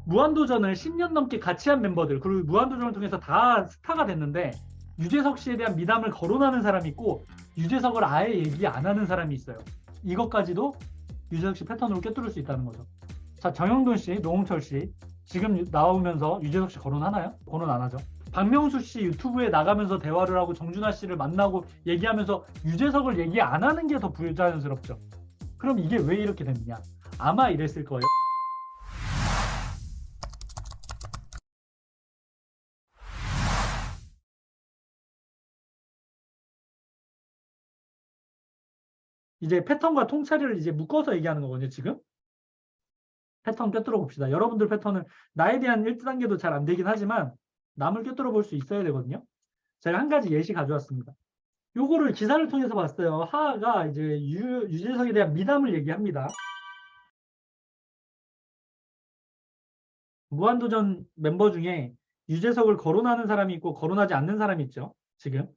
무한도전을 10년 넘게 같이 한 멤버들, 그리고 무한도전을 통해서 다 스타가 됐는데 유재석 씨에 대한 미담을 거론하는 사람이 있고 유재석을 아예 얘기 안 하는 사람이 있어요. 이것까지도 유재석 씨 패턴으로 꿰뚫을 수 있다는 거죠. 자, 정영돈 씨, 노홍철 씨 지금 나오면서 유재석 씨 거론하나요? 거론 안 하죠. 박명수 씨 유튜브에 나가면서 대화를 하고 정준하 씨를 만나고 얘기하면서 유재석을 얘기 안 하는 게 더 부자연스럽죠. 그럼 이게 왜 이렇게 됐느냐? 아마 이랬을 거예요. 이제 패턴과 통찰을 이제 묶어서 얘기하는 거거든요, 지금. 패턴 꿰뚫어 봅시다. 여러분들 패턴은 나에 대한 1단계도 잘 안 되긴 하지만 남을 꿰뚫어 볼 수 있어야 되거든요. 제가 한 가지 예시 가져왔습니다. 요거를 기사를 통해서 봤어요. 하하가 이제 유재석에 대한 미담을 얘기합니다. 무한도전 멤버 중에 유재석을 거론하는 사람이 있고 거론하지 않는 사람이 있죠. 지금.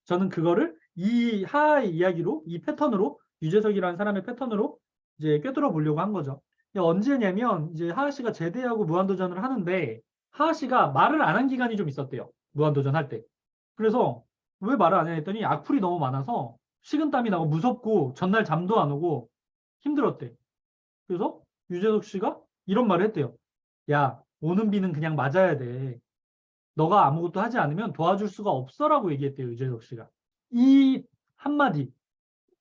저는 그거를 이 하하의 이야기로, 이 패턴으로, 유재석이라는 사람의 패턴으로 이제 꿰뚫어 보려고 한 거죠. 언제냐면 이제 하하 씨가 제대하고 무한도전을 하는데 하하 씨가 말을 안 한 기간이 좀 있었대요. 무한도전 할 때. 그래서 왜 말을 안 했더니 악플이 너무 많아서 식은땀이 나고 무섭고 전날 잠도 안 오고 힘들었대. 그래서 유재석 씨가 이런 말을 했대요. 야, 오는 비는 그냥 맞아야 돼. 너가 아무것도 하지 않으면 도와줄 수가 없어라고 얘기했대요, 유재석 씨가. 이 한마디,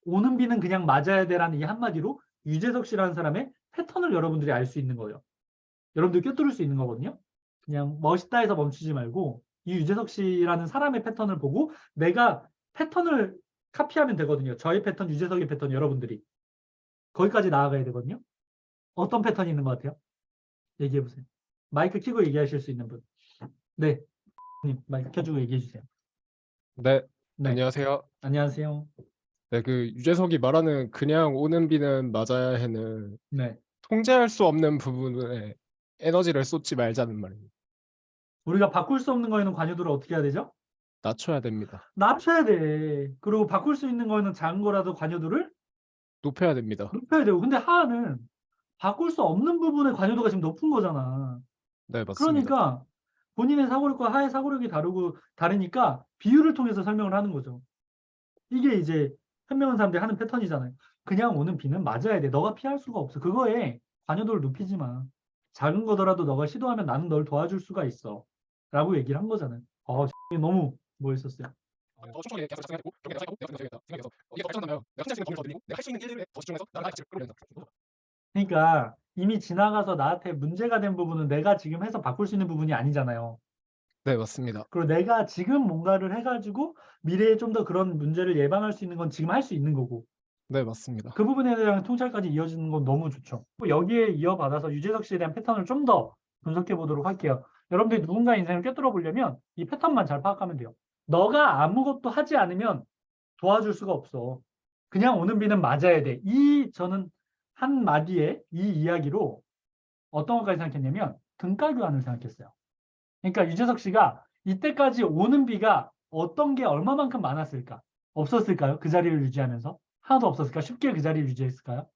오는 비는 그냥 맞아야 돼라는 이 한마디로 유재석 씨라는 사람의 패턴을 여러분들이 알 수 있는 거예요. 여러분들 꿰뚫을 수 있는 거거든요. 그냥 멋있다 해서 멈추지 말고 이 유재석 씨라는 사람의 패턴을 보고 내가 패턴을 카피하면 되거든요. 저의 패턴, 유재석의 패턴 여러분들이. 거기까지 나아가야 되거든요. 어떤 패턴이 있는 것 같아요? 얘기해 보세요. 마이크 켜고 얘기하실 수 있는 분. 네, 님 마이크 켜주고 얘기해 주세요. 네, 네, 안녕하세요. 안녕하세요. 네, 그 유재석이 말하는 그냥 오는 비는 맞아야 해는 네, 통제할 수 없는 부분에 에너지를 쏟지 말자는 말입니다. 우리가 바꿀 수 없는 거에는 관여도를 어떻게 해야 되죠? 낮춰야 됩니다. 낮춰야 돼. 그리고 바꿀 수 있는 거에는 작은 거라도 관여도를 높여야 됩니다. 높여야 되고. 근데 하하는 바꿀 수 없는 부분의 관여도가 지금 높은 거잖아. 네, 맞습니다. 그러니까 본인의 사고력과 하의 사고력이 다르니까 비율을 통해서 설명을 하는 거죠. 이게 이제 현명한 사람들이 하는 패턴이잖아요. 그냥 오는 비는 맞아야 돼. 너가 피할 수가 없어. 그거에 관여도를 높이지 마. 작은 거더라도 너가 시도하면 나는 널 도와줄 수가 있어. 라고 얘기를 한 거잖아요. 너무 멋있었어요. 더 충분히 계속 생각하고 경계 내가 생각해서 이게 더 발전한다면 내가 혼자 있는 돈을 더 드리고 내가 할 수 있는 일에 더 집중해서 나를 같이 끌어내는 거죠. 그러니까 이미 지나가서 나한테 문제가 된 부분은 내가 지금 해서 바꿀 수 있는 부분이 아니잖아요. 네, 맞습니다. 그리고 내가 지금 뭔가를 해가지고 미래에 좀 더 그런 문제를 예방할 수 있는 건 지금 할 수 있는 거고. 네, 맞습니다. 그 부분에 대한 통찰까지 이어지는 건 너무 좋죠. 여기에 이어받아서 유재석 씨에 대한 패턴을 좀 더 분석해 보도록 할게요. 여러분들이 누군가의 인생을 꿰뚫어 보려면 이 패턴만 잘 파악하면 돼요. 너가 아무것도 하지 않으면 도와줄 수가 없어. 그냥 오는 비는 맞아야 돼. 저는 한 마디에 이 이야기로 어떤 것까지 생각했냐면 등가 교환을 생각했어요. 그러니까 유재석 씨가 이때까지 오는 비가 어떤 게 얼마만큼 많았을까? 없었을까요? 그 자리를 유지하면서? 하나도 없었을까? 쉽게 그 자리를 유지했을까요?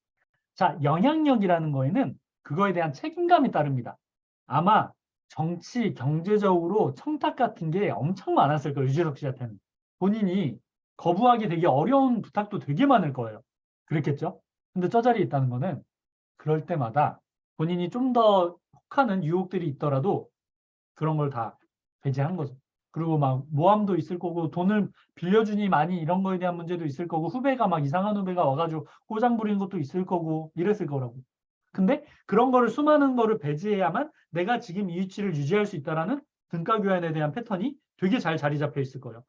자, 영향력이라는 거에는 그거에 대한 책임감이 따릅니다. 아마 정치, 경제적으로 청탁 같은 게 엄청 많았을 거예요. 유재석 씨한테는. 본인이 거부하기 되게 어려운 부탁도 되게 많을 거예요. 그랬겠죠? 근데 저 자리에 있다는 거는 그럴 때마다 본인이 좀 더 혹하는 유혹들이 있더라도 그런 걸 다 배제한 거죠. 그리고 막 모함도 있을 거고 돈을 빌려주니 많이 이런 거에 대한 문제도 있을 거고 후배가 막 이상한 후배가 와가지고 꼬장 부리는 것도 있을 거고 이랬을 거라고. 근데 그런 거를 수많은 거를 배제해야만 내가 지금 이 위치를 유지할 수 있다라는 등가 교환에 대한 패턴이 되게 잘 자리 잡혀 있을 거예요.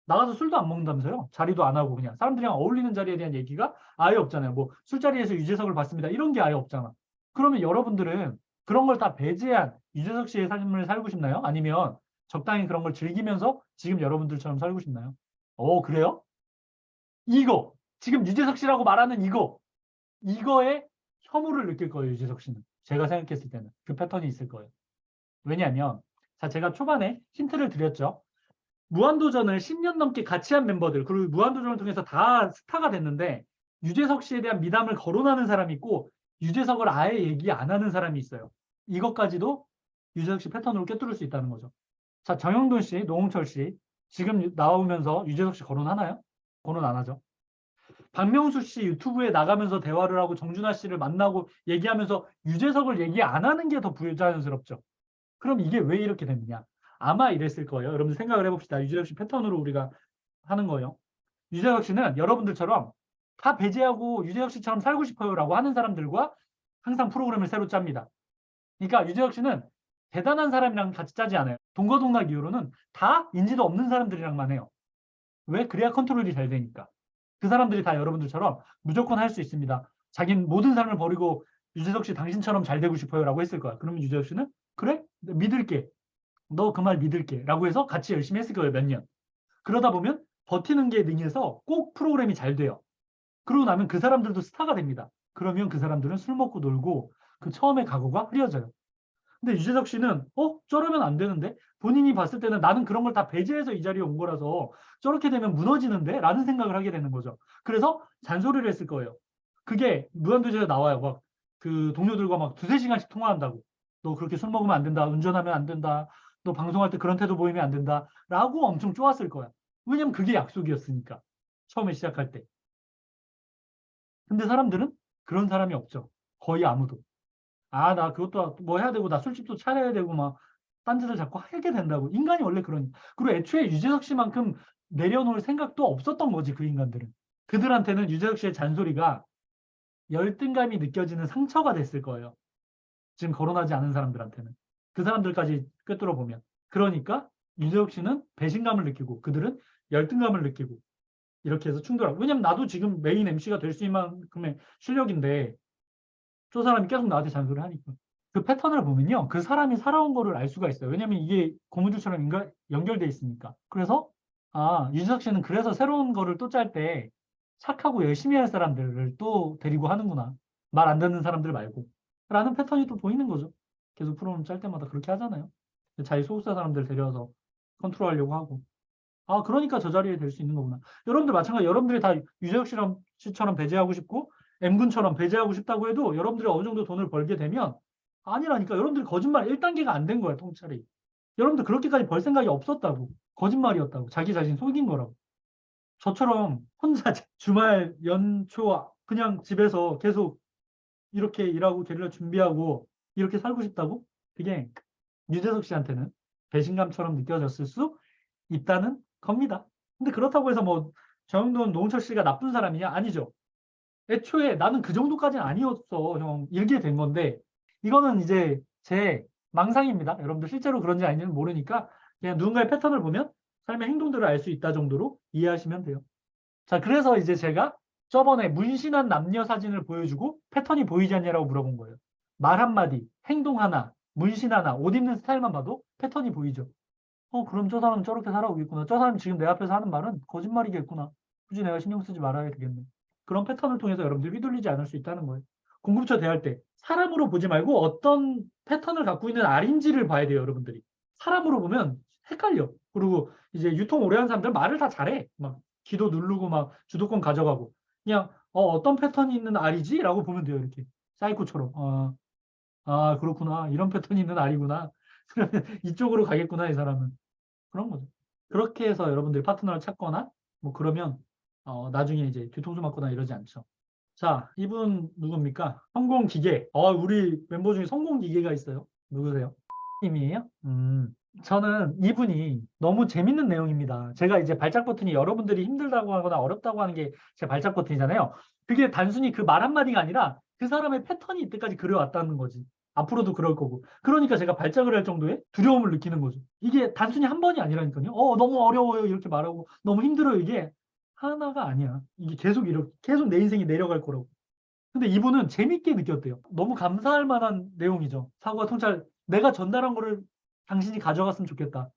나가서 술도 안 먹는다면서요. 자리도 안 하고 그냥 사람들이랑 어울리는 자리에 대한 얘기가 아예 없잖아요. 뭐 술자리에서 유재석을 봤습니다. 이런 게 아예 없잖아. 그러면 여러분들은 그런 걸 다 배제한 유재석 씨의 삶을 살고 싶나요? 아니면 적당히 그런 걸 즐기면서 지금 여러분들처럼 살고 싶나요? 그래요? 이거 지금 유재석 씨라고 말하는 이거에 혐오를 느낄 거예요. 유재석 씨는. 제가 생각했을 때는 그 패턴이 있을 거예요. 왜냐하면 자, 제가 초반에 힌트를 드렸죠. 무한도전을 10년 넘게 같이 한 멤버들, 그리고 무한도전을 통해서 다 스타가 됐는데 유재석 씨에 대한 미담을 거론하는 사람이 있고 유재석을 아예 얘기 안 하는 사람이 있어요. 이것까지도 유재석 씨 패턴으로 꿰뚫을 수 있다는 거죠. 자, 정영돈 씨, 노홍철 씨 지금 나오면서 유재석 씨 거론하나요? 거론 안 하죠. 박명수 씨 유튜브에 나가면서 대화를 하고 정준하 씨를 만나고 얘기하면서 유재석을 얘기 안 하는 게 더 부자연스럽죠. 그럼 이게 왜 이렇게 됐느냐? 아마 이랬을 거예요. 여러분들 생각을 해봅시다. 유재석 씨 패턴으로 우리가 하는 거예요. 유재석 씨는 여러분들처럼 다 배제하고 유재석 씨처럼 살고 싶어요라고 하는 사람들과 항상 프로그램을 새로 짭니다. 그러니까 유재석 씨는 대단한 사람이랑 같이 짜지 않아요. 동거동락 이후로는 다 인지도 없는 사람들이랑만 해요. 왜? 그래야 컨트롤이 잘 되니까. 그 사람들이 다 여러분들처럼 무조건 할 수 있습니다. 자기는 모든 사람을 버리고 유재석 씨 당신처럼 잘 되고 싶어요라고 했을 거야. 그러면 유재석 씨는 그래? 믿을게. 너 그 말 믿을게. 라고 해서 같이 열심히 했을 거예요. 몇 년. 그러다 보면 버티는 게 능해서 꼭 프로그램이 잘 돼요. 그러고 나면 그 사람들도 스타가 됩니다. 그러면 그 사람들은 술 먹고 놀고 그 처음의 각오가 흐려져요. 근데 유재석 씨는 저러면 안 되는데 본인이 봤을 때는 나는 그런 걸 다 배제해서 이 자리에 온 거라서 저렇게 되면 무너지는데 라는 생각을 하게 되는 거죠. 그래서 잔소리를 했을 거예요. 그게 무한도전에 나와요. 막 그 동료들과 막 두세 시간씩 통화한다고. 너 그렇게 술 먹으면 안 된다. 운전하면 안 된다. 너 방송할 때 그런 태도 보이면 안 된다. 라고 엄청 쪼았을 거야. 왜냐면 그게 약속이었으니까. 처음에 시작할 때. 근데 사람들은 그런 사람이 없죠. 거의 아무도. 아, 나 그것도 뭐 해야 되고, 나 술집도 차려야 되고, 막, 딴짓을 자꾸 하게 된다고. 인간이 원래 그런. 그리고 애초에 유재석 씨만큼 내려놓을 생각도 없었던 거지, 그 인간들은. 그들한테는 유재석 씨의 잔소리가 열등감이 느껴지는 상처가 됐을 거예요. 지금 거론하지 않은 사람들한테는. 그 사람들까지 꿰뚫어 보면. 그러니까 유재석 씨는 배신감을 느끼고, 그들은 열등감을 느끼고, 이렇게 해서 충돌하고. 왜냐면 나도 지금 메인 MC가 될 수 있는 만큼의 실력인데, 저 사람이 계속 나한테 잔소리를 하니까. 그 패턴을 보면요. 그 사람이 살아온 거를 알 수가 있어요. 왜냐면 이게 고무줄처럼 연결돼 있으니까. 그래서 유재석 씨는 그래서 새로운 거를 또 짤 때 착하고 열심히 할 사람들을 또 데리고 하는구나. 말 안 듣는 사람들 말고. 라는 패턴이 또 보이는 거죠. 계속 프로그램 짤 때마다 그렇게 하잖아요. 자기 소속사 사람들 데려와서 컨트롤하려고 하고. 그러니까 저 자리에 될 수 있는 거구나. 여러분들 마찬가지. 여러분들이 다 유재석 씨처럼 배제하고 싶고 M군처럼 배제하고 싶다고 해도 여러분들이 어느 정도 돈을 벌게 되면 아니라니까. 여러분들이 거짓말 1단계가 안 된 거야, 통찰이. 여러분들 그렇게까지 벌 생각이 없었다고. 거짓말이었다고. 자기 자신 속인 거라고. 저처럼 혼자 주말 연초 그냥 집에서 계속 이렇게 일하고 게릴라 준비하고 이렇게 살고 싶다고? 그게 유재석 씨한테는 배신감처럼 느껴졌을 수 있다는 겁니다. 근데 그렇다고 해서 뭐 정영돈, 노홍철 씨가 나쁜 사람이냐? 아니죠. 애초에 나는 그 정도까지는 아니었어, 형. 이렇게 된 건데, 이거는 이제 제 망상입니다. 여러분들 실제로 그런지 아닌지는 모르니까 그냥 누군가의 패턴을 보면 삶의 행동들을 알 수 있다 정도로 이해하시면 돼요. 자, 그래서 이제 제가 저번에 문신한 남녀 사진을 보여주고 패턴이 보이지 않냐라고 물어본 거예요. 말 한마디, 행동 하나, 문신 하나, 옷 입는 스타일만 봐도 패턴이 보이죠. 그럼 저 사람은 저렇게 살아오겠구나. 저 사람이 지금 내 앞에서 하는 말은 거짓말이겠구나. 굳이 내가 신경 쓰지 말아야 되겠네. 그런 패턴을 통해서 여러분들이 휘둘리지 않을 수 있다는 거예요. 공급처 대할 때 사람으로 보지 말고 어떤 패턴을 갖고 있는 알인지를 봐야 돼요, 여러분들이. 사람으로 보면 헷갈려. 그리고 이제 유통 오래 한 사람들 말을 다 잘해. 막 기도 누르고 막 주도권 가져가고. 그냥 어떤 패턴이 있는 알이지? 라고 보면 돼요, 이렇게. 사이코처럼. 그렇구나. 이런 패턴이 있는 알이구나. 그러면 이쪽으로 가겠구나, 이 사람은. 그런 거죠. 그렇게 해서 여러분들이 파트너를 찾거나 뭐 그러면 나중에 이제 뒤통수 맞거나 이러지 않죠. 자, 이분 누굽니까? 성공기계. 우리 멤버 중에 성공기계가 있어요. 누구세요? 님이에요? 저는 이분이 너무 재밌는 내용입니다. 제가 이제 발작 버튼이 여러분들이 힘들다고 하거나 어렵다고 하는 게 제 발작 버튼이잖아요. 그게 단순히 그 말 한마디가 아니라 그 사람의 패턴이 이때까지 그려왔다는 거지. 앞으로도 그럴 거고. 그러니까 제가 발작을 할 정도의 두려움을 느끼는 거죠. 이게 단순히 한 번이 아니라니까요. 너무 어려워요. 이렇게 말하고 너무 힘들어요. 이게 하나가 아니야. 이게 계속 이렇게 계속 내 인생이 내려갈 거라고. 근데 이분은 재밌게 느꼈대요. 너무 감사할 만한 내용이죠. 사고와 통찰. 내가 전달한 거를 당신이 가져갔으면 좋겠다.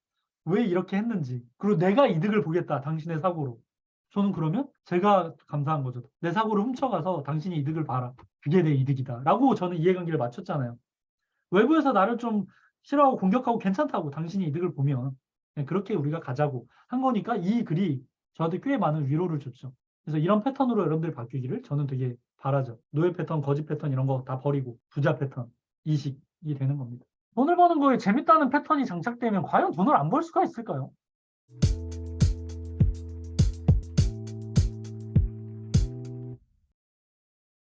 왜 이렇게 했는지. 그리고 내가 이득을 보겠다. 당신의 사고로. 저는 그러면 제가 감사한 거죠. 내 사고를 훔쳐가서 당신이 이득을 봐라. 그게 내 이득이다. 라고 저는 이해관계를 맞췄잖아요. 외부에서 나를 좀 싫어하고 공격하고 괜찮다고 당신이 이득을 보면 그냥 그렇게 우리가 가자고 한 거니까 이 글이 저한테 꽤 많은 위로를 줬죠. 그래서 이런 패턴으로 여러분들 바뀌기를 저는 되게 바라죠. 노예 패턴, 거짓 패턴 이런 거 다 버리고 부자 패턴, 이식 되는 겁니다. 돈을 버는 거에 재밌다는 패턴이 장착되면 과연 돈을 안 벌 수가 있을까요?